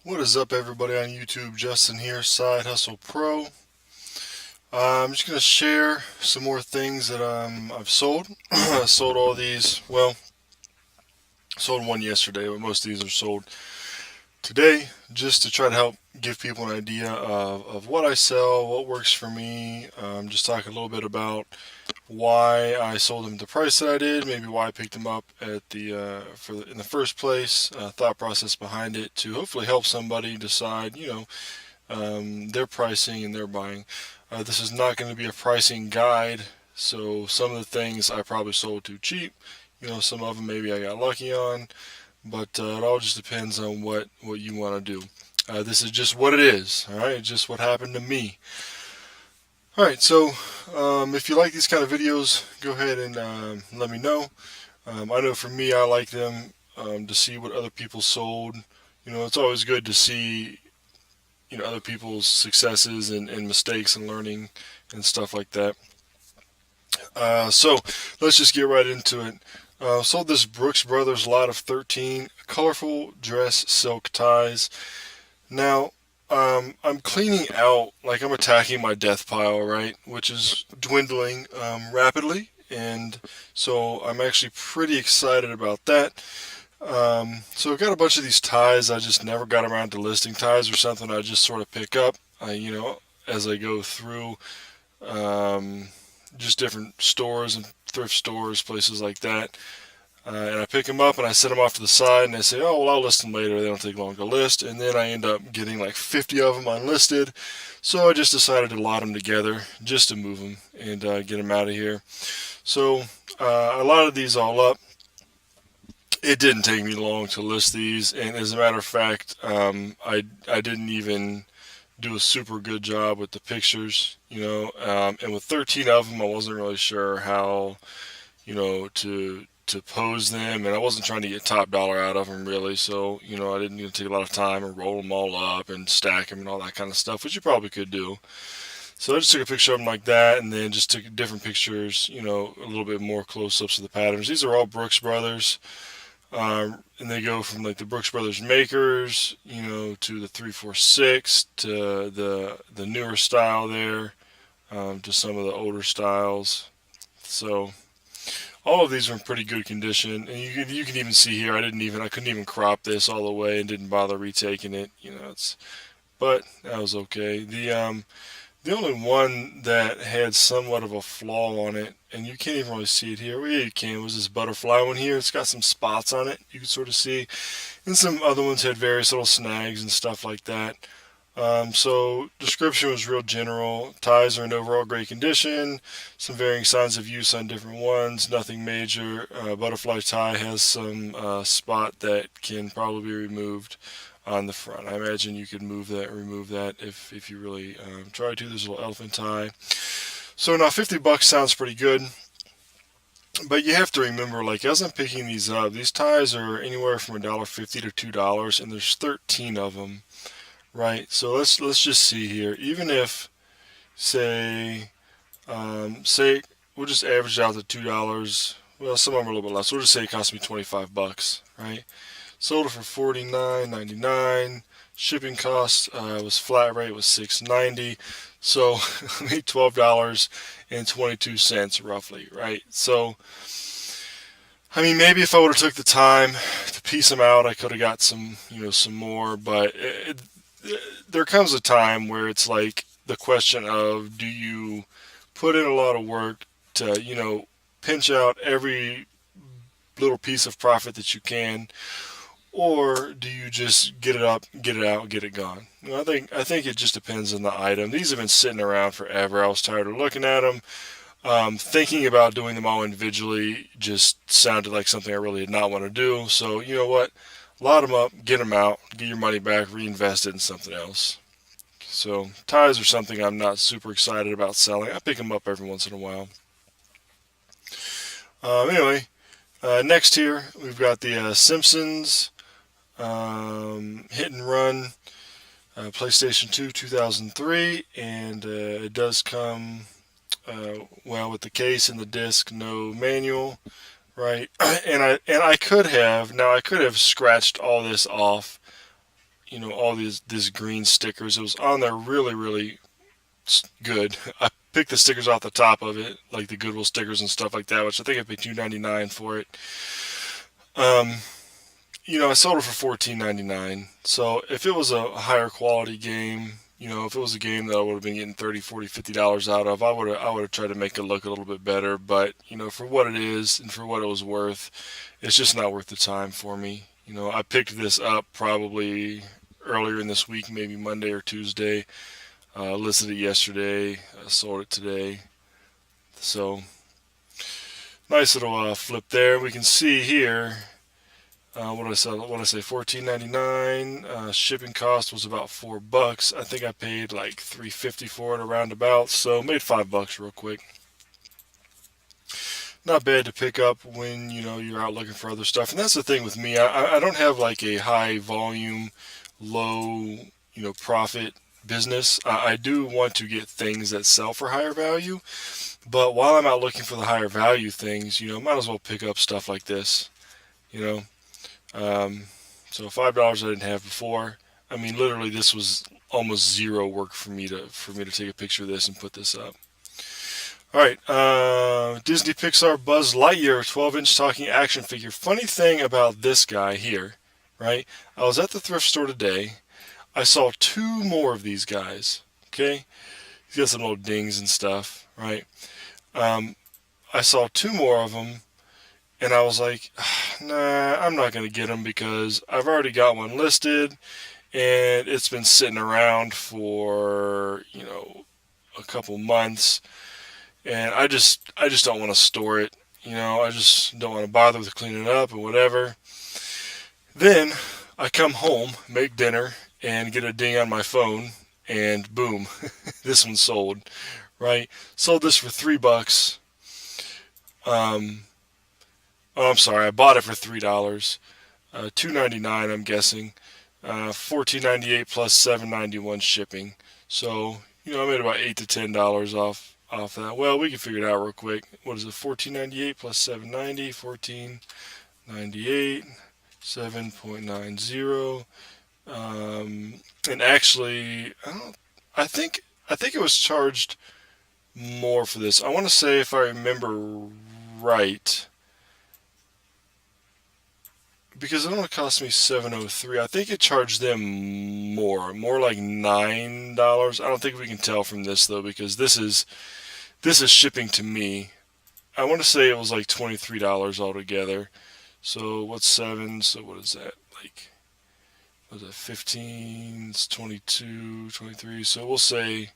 What is up, everybody on YouTube? Justin here, Side Hustle Pro. I'm just going to share some more things that I've sold. I sold all these. Well, sold one yesterday, but most of these are sold today, just to try to help give people an idea of what I sell, what works for me. Just talk a little bit about why I sold them the price that I did, maybe why I picked them up at in the first place, thought process behind it to hopefully help somebody decide, their pricing and their buying. This is not going to be a pricing guide, so some of the things I probably sold too cheap. Some of them maybe I got lucky on, but it all just depends on what you want to do. This is just what it is, all right? It's just what happened to me. All right, so if you like these kind of videos, go ahead and let me know. I know for me, I like them to see what other people sold. It's always good to see other people's successes and mistakes and learning and stuff like that. So let's just get right into it. Sold this Brooks Brothers lot of 13 colorful dress silk ties. Now, I'm cleaning out, like I'm attacking my death pile, right? Which is dwindling rapidly. And so I'm actually pretty excited about that. So I've got a bunch of these ties. I just never got around to listing. Ties or something I just sort of pick up, as I go through um, just different stores and thrift stores, places like that. And I pick them up and I set them off to the side and I say, oh, well, I'll list them later. They don't take long to list. And then I end up getting like 50 of them unlisted. So I just decided to lot them together just to move them and get them out of here. So I lotted these all up. It didn't take me long to list these, and as a matter of fact, I didn't even do a super good job with the pictures, and with 13 of them, I wasn't really sure how to pose them, and I wasn't trying to get top dollar out of them really, so I didn't need to take a lot of time and roll them all up and stack them and all that kind of stuff, which you probably could do. So I just took a picture of them like that, and then just took different pictures, a little bit more close-ups of the patterns. These are all Brooks Brothers. And they go from like the Brooks Brothers makers, to the 346, to the newer style there, to some of the older styles. So all of these are in pretty good condition, and you can even see here I couldn't even crop this all the way and didn't bother retaking it. But that was okay. The only one that had somewhat of a flaw on it, and you can't even really see it here. Well, yeah, you can. Was this butterfly one here? It's got some spots on it. You can sort of see, and some other ones had various little snags and stuff like that. So description was real general. Ties are in overall great condition. Some varying signs of use on different ones. Nothing major. Butterfly tie has some spot that can probably be removed on the front. I imagine you could remove that if you really try to. There's a little elephant tie. So now $50 sounds pretty good, but you have to remember, like as I'm picking these up, these ties are anywhere from $1.50 to $2, and there's 13 of them, right? So let's just see here. Even if say we'll just average out to $2. Well, some of them are a little bit less. We'll just say it cost me $25, right? Sold it for $49.99. Shipping cost was flat rate was $6.90. So I made $12.22 roughly, right? So I mean, maybe if I would have took the time to piece them out, I could have got some more. But there comes a time where it's like the question of, do you put in a lot of work to pinch out every little piece of profit that you can, or do you just get it up, get it out, get it gone? I think it just depends on the item. These have been sitting around forever. I was tired of looking at them. Thinking about doing them all individually just sounded like something I really did not want to do. So you know what? Lot them up, get them out, get your money back, reinvest it in something else. So ties are something I'm not super excited about selling. I pick them up every once in a while. Anyway, next here we've got the Simpsons Hit and Run PlayStation 2 2003, and it does come with the case and the disc, no manual, right? And I could have scratched all this off, all these green stickers. It was on there really, really good. I picked the stickers off the top of it, like the Goodwill stickers and stuff like that, which I think I paid $2.99 for it. Um, I sold it for $14.99. So if it was a higher quality game, if it was a game that I would have been getting 30, 40, $50 out of, I would have tried to make it look a little bit better. But for what it is and for what it was worth, it's just not worth the time for me. I picked this up probably earlier in this week, maybe Monday or Tuesday. Listed it yesterday, sold it today. So nice little flip there. We can see here. What did I sell? What did I say? $14.99. Shipping cost was about $4. I think I paid like $3.50 for it, around about. So made $5 real quick. Not bad to pick up when you're out looking for other stuff. And that's the thing with me. I don't have like a high volume, low profit business. I do want to get things that sell for higher value. But while I'm out looking for the higher value things, might as well pick up stuff like this. You know. So $5 I didn't have before. I mean, literally, this was almost zero work for me to take a picture of this and put this up. All right, Disney Pixar Buzz Lightyear 12-inch talking action figure. Funny thing about this guy here, right? I was at the thrift store today. I saw two more of these guys. Okay, he's got some little dings and stuff, right? I saw two more of them. And I was like, nah, I'm not going to get them because I've already got one listed and it's been sitting around for, a couple months. And I just don't want to store it. I just don't want to bother with cleaning it up or whatever. Then I come home, make dinner, and get a ding on my phone. And boom, this one's sold, right? Sold this for $3. Oh, I'm sorry. I bought it for $3, $2.99. I'm guessing, $14.98 plus $7.91 shipping. So I made about $8 to $10 off that. Well, we can figure it out real quick. What is it? $14.98 plus $7.90. $14.98. 7.90. And actually, I think it was charged more for this. I want to say, if I remember right, because it only cost me $7.03. I think it charged them more like $9. I don't think we can tell from this though, because this is shipping to me. I want to say it was like $23 altogether. So what's 7? So what is that? Like, what is that? 15? It's 22, 23. So we'll say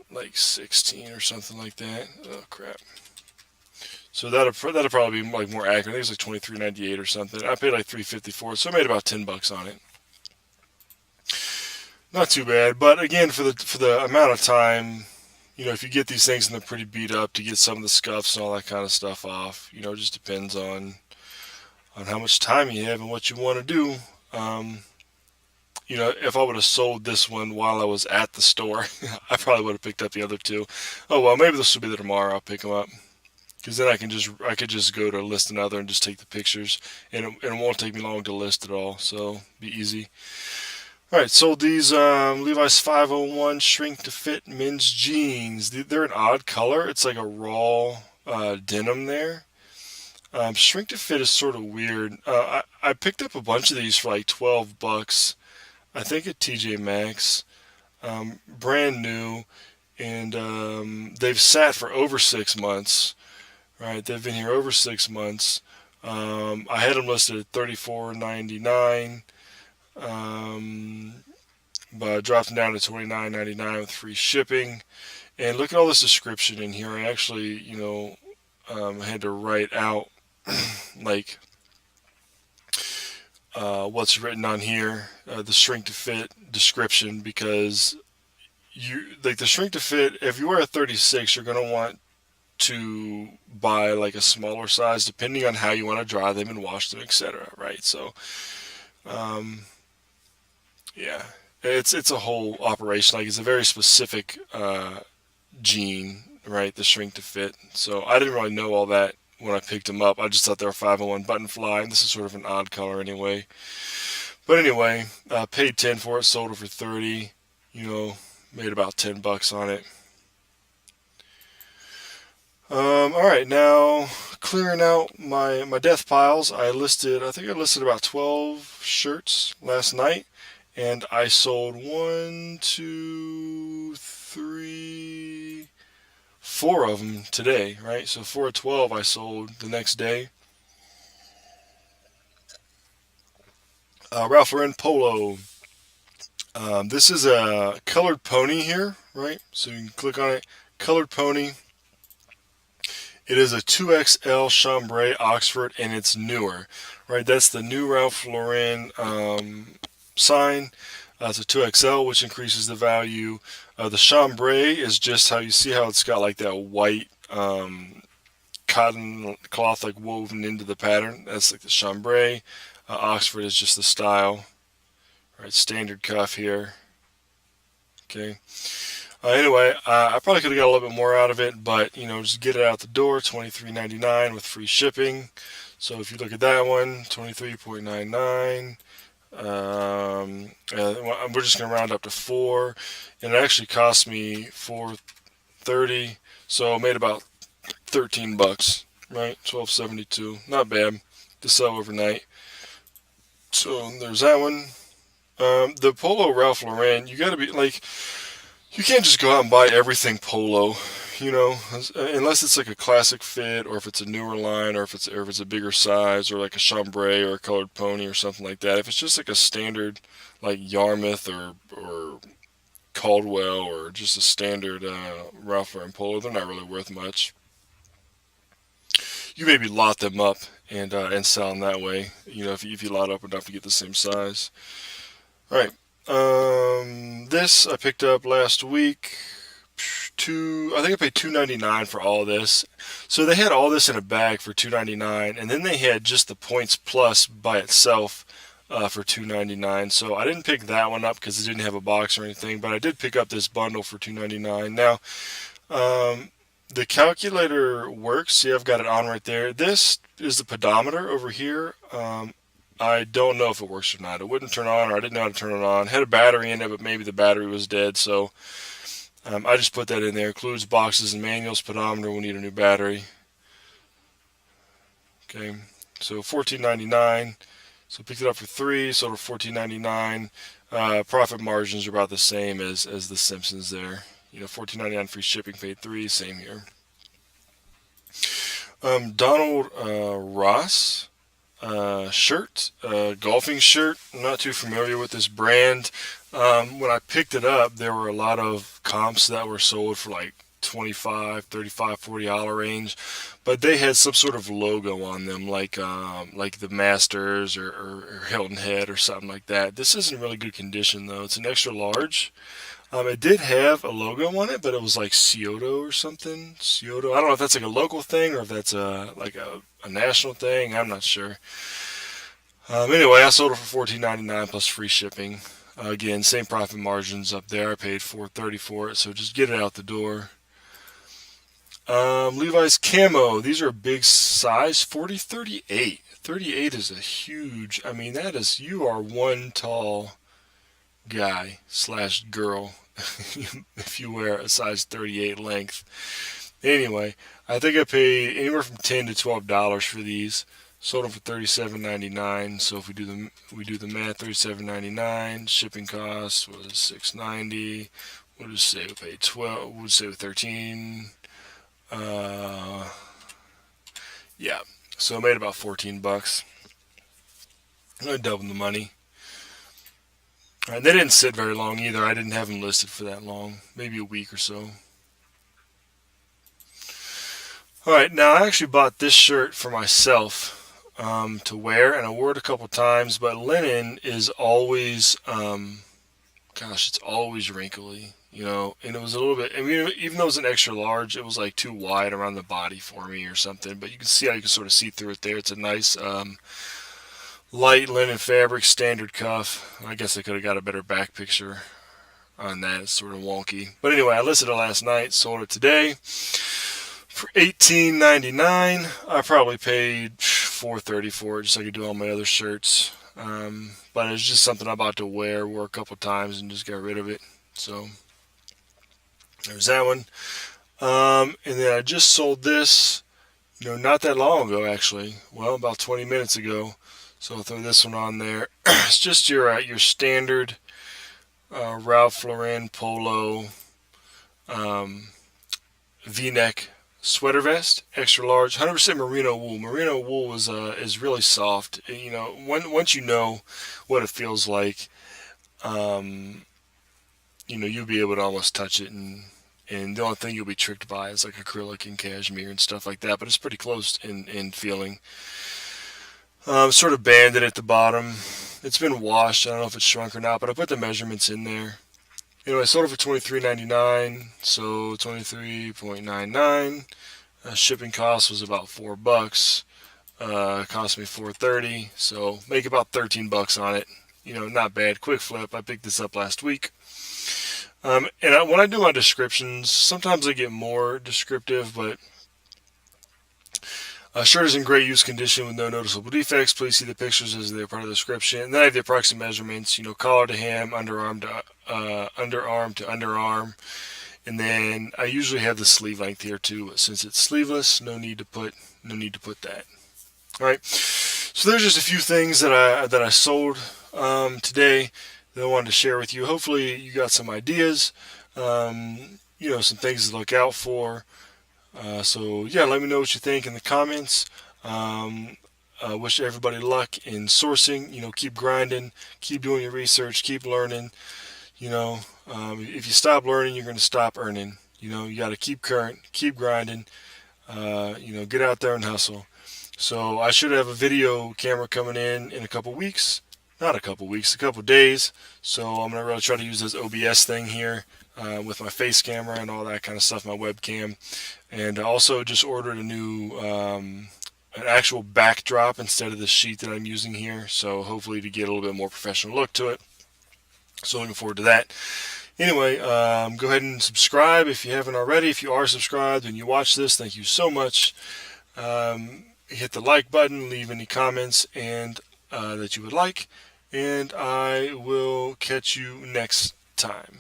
like 16 or something like that. Oh crap. So that'll probably be like more accurate. I think it's like $23.98 or something. I paid like $3.50 for it, so I made about $10 on it. Not too bad, but again, for the amount of time, if you get these things and they're pretty beat up, to get some of the scuffs and all that kind of stuff off, it just depends on how much time you have and what you want to do. If I would have sold this one while I was at the store, I probably would have picked up the other two. Oh well, maybe this will be there tomorrow. I'll pick them up. Because then I could just go to list another and just take the pictures, and it won't take me long to list at all, so be easy. All right, sold these Levi's 501 shrink to fit men's jeans. They're an odd color. It's like a raw denim there. Shrink to fit is sort of weird. I picked up a bunch of these for like $12. I think at TJ Maxx, brand new, and they've sat for over 6 months. Right, they've been here over 6 months. I had them listed at $34.99, but I dropped them down to $29.99 with free shipping. And look at all this description in here. I actually, had to write out like what's written on here, the shrink to fit description, because the shrink to fit. If you wear a 36, you're going to want to buy like a smaller size, depending on how you want to dry them and wash them, etc. Right? So, yeah, it's a whole operation. Like, it's a very specific jean, right? The shrink to fit. So I didn't really know all that when I picked them up. I just thought they were 501 button fly, and this is sort of an odd color anyway. But anyway, paid 10 for it, sold it for 30. Made about $10 on it. All right, now clearing out my death piles. I think I listed about 12 shirts last night, and I sold 1, 2, 3, 4 of them today, right? So 4 of 12 I sold the next day. Ralph Lauren Polo. This is a colored pony here, right? So you can click on it. Colored pony. It is a 2XL chambray Oxford, and it's newer, right? That's the new Ralph Lauren sign. It's a 2XL, which increases the value. The chambray is just how you see how it's got like that white cotton cloth like woven into the pattern. That's like the chambray. Oxford is just the style. Right, standard cuff here. Okay. Anyway, I probably could have got a little bit more out of it, but just get it out the door. $23.99 with free shipping. So if you look at that one, $23.99. We're just gonna round up to 4, and it actually cost me $4.30. So I made about $13, right? $12.72. Not bad to sell overnight. So there's that one. The Polo Ralph Lauren, you gotta be like, you can't just go out and buy everything Polo, unless it's like a classic fit, or if it's a newer line, or if it's a bigger size, or like a chambray or a colored pony or something like that. If it's just like a standard like Yarmouth or Caldwell or just a standard Ralph Lauren Polo, they're not really worth much. You maybe lot them up and sell them that way. If you lot up enough to get the same size. All right. This I picked up last week. I think I paid $2.99 for all this. So they had all this in a bag for $2.99, and then they had just the Points Plus by itself for $2.99. So I didn't pick that one up because it didn't have a box or anything, but I did pick up this bundle for $2.99. Now, the calculator works. See, I've got it on right there. This is the pedometer over here. I don't know if it works or not. It wouldn't turn on, or I didn't know how to turn it on. It had a battery in it, but maybe the battery was dead, so I just put that in there. Includes boxes and manuals. Pedometer will need a new battery. Okay, so $14.99. So picked it up for 3, sold it for $14.99. Profit margins are about the same as the Simpsons there. $14.99 free shipping, paid 3, same here. Donald Ross. Shirt, golfing shirt. I'm not too familiar with this brand. When I picked it up, there were a lot of comps that were sold for like $25, $35, $40 range, but they had some sort of logo on them, like the Masters or Hilton Head or something like that. This is in really good condition though. It's an extra large. It did have a logo on it, but it was like Scioto or something. Scioto. I don't know if that's like a local thing or if that's a national thing. I'm not sure. Anyway, I sold it for $14.99 plus free shipping. Again, same profit margins up there. I paid $4.30 for it, so just get it out the door. Levi's Camo. These are big size. 40, 38. 38 is a huge. I mean, you are one tall guy / girl if you wear a size 38 length. Anyway, I think I paid anywhere from $10 to $12 for these. Sold them for $37.99. So if we do the math, $37.99. Shipping cost was $6.90. We'll just say we paid 12. We'll say 13. Yeah. So I made about $14. I doubled the money. And they didn't sit very long either. I didn't have them listed for that long, maybe a week or so. Alright, now I actually bought this shirt for myself to wear, and I wore it a couple times, but linen is always, it's always wrinkly, and it was a little bit, I mean, even though it was an extra large, it was like too wide around the body for me or something, but you can see how you can sort of see through it there. It's a nice, light linen fabric, standard cuff. I guess I could have got a better back picture on that. It's sort of wonky. But anyway, I listed it last night, sold it today for $18.99. I probably paid $4.30 for it, just like I do all my other shirts. but it's just something I'm about to wore a couple times and just got rid of it. So there's that one. And then I just sold this, not that long ago actually. Well, about 20 minutes ago. So I'll throw this one on there. It's just your standard Ralph Lauren polo um, V-neck sweater vest, extra large, 100% merino wool. Merino wool is really soft. Once you know what it feels like, um, you'll be able to almost touch it, and the only thing you'll be tricked by is like acrylic and cashmere and stuff like that. But it's pretty close in feeling. Sort of banded at the bottom. It's been washed. I don't know if it's shrunk or not, but I put the measurements in there. I sold it for $23.99, so 23.99. Shipping cost was about $4. It cost me $4.30, so make about $13 on it. Not bad. Quick flip. I picked this up last week. When I do my descriptions, sometimes I get more descriptive, but shirt is in great use condition with no noticeable defects. Please see the pictures as they're part of the description. And then I have the approximate measurements, collar to hem, underarm to underarm. And then I usually have the sleeve length here too, but since it's sleeveless, no need to put that. All right. So there's just a few things that I sold today that I wanted to share with you. Hopefully you got some ideas, some things to look out for. So yeah, let me know what you think in the comments. I wish everybody luck in sourcing. Keep grinding, keep doing your research, keep learning. If you stop learning, you're going to stop earning. You got to keep current, keep grinding. Get out there and hustle. So I should have a video camera coming in a couple weeks. Not a couple weeks, a couple days. So I'm going to really try to use this OBS thing here with my face camera and all that kind of stuff, my webcam. And I also just ordered a new, an actual backdrop instead of the sheet that I'm using here. So hopefully to get a little bit more professional look to it. So looking forward to that. Anyway, go ahead and subscribe if you haven't already. If you are subscribed and you watch this, thank you so much. Hit the like button, leave any comments and that you would like, and I will catch you next time.